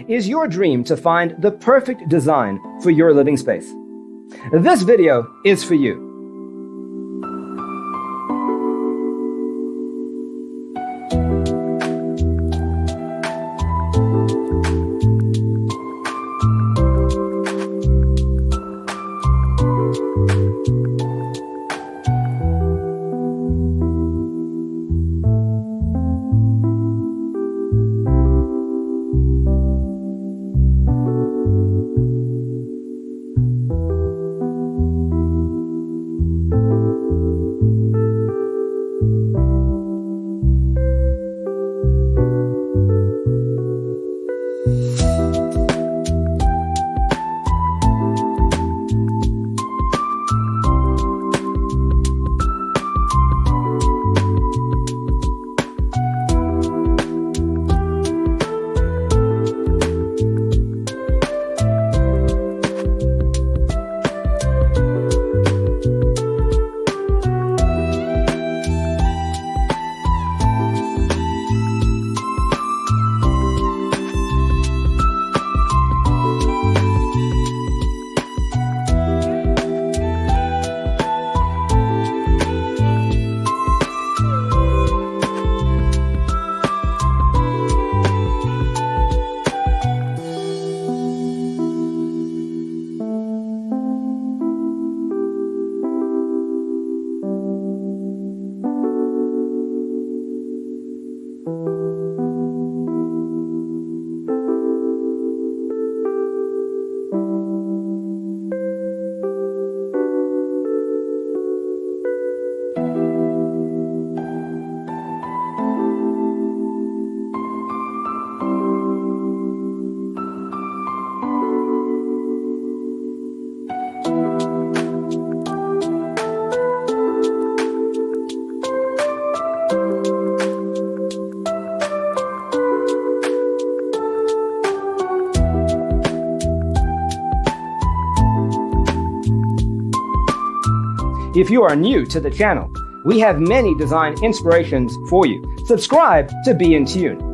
Is your dream to find the perfect design for your living space? This video is for you. If you are new to the channel, we have many design inspirations for you. Subscribe to be in tune.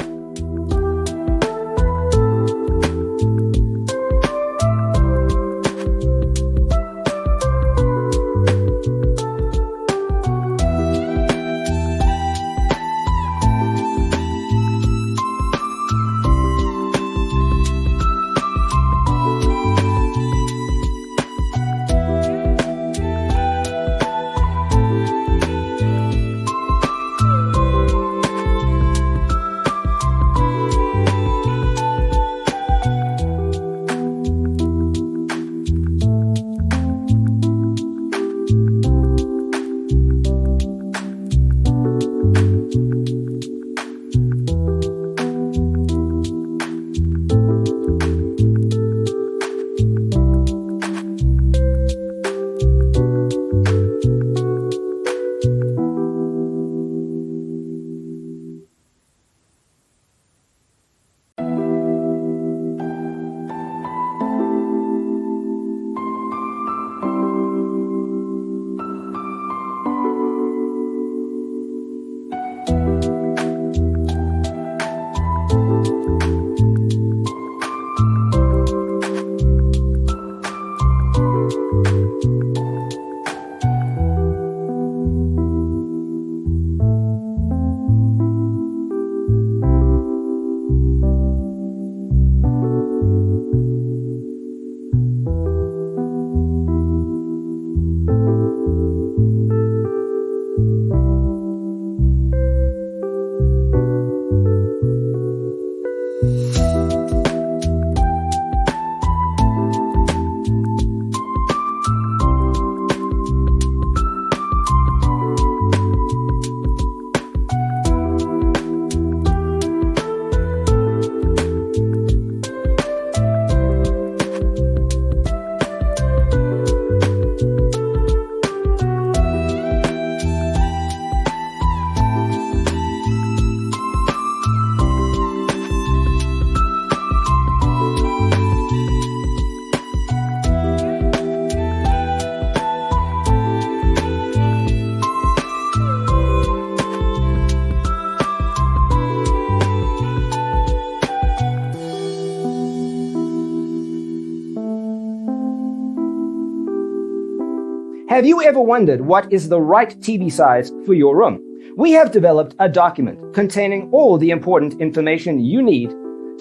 Have you ever wondered what is the right TV size for your room? We have developed a document containing all the important information you need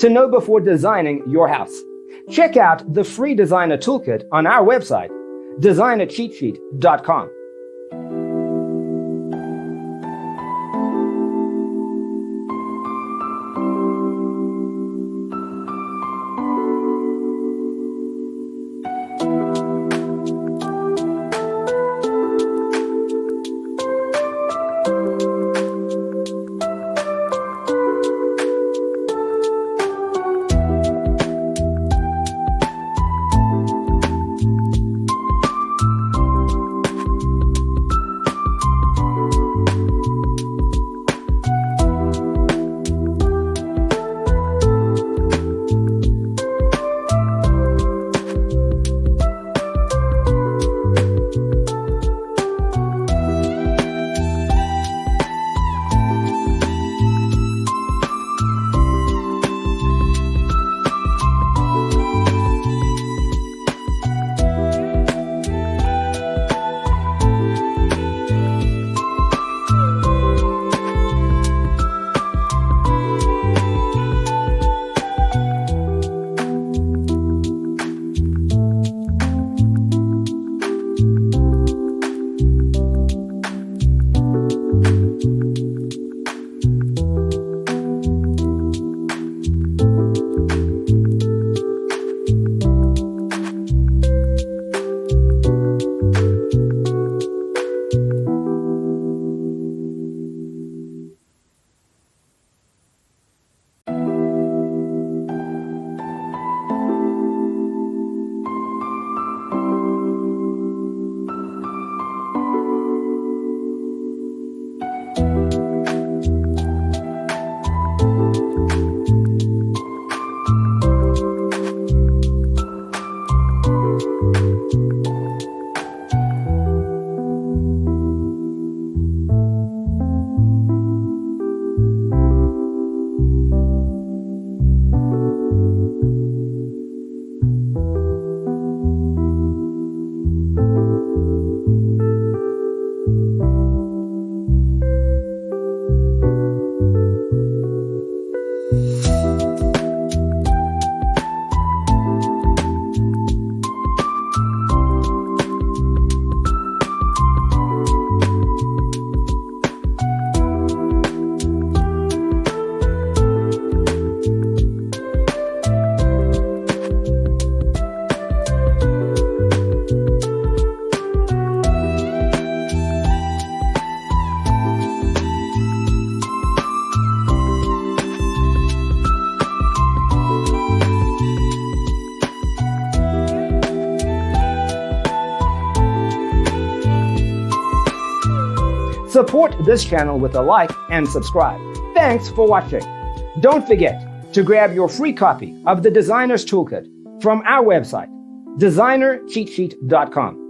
to know before designing your house. Check out the free designer toolkit on our website, designercheatsheet.com. Support this channel with a like and subscribe. Thanks for watching. Don't forget to grab your free copy of the Designer's Toolkit from our website, designercheatsheet.com.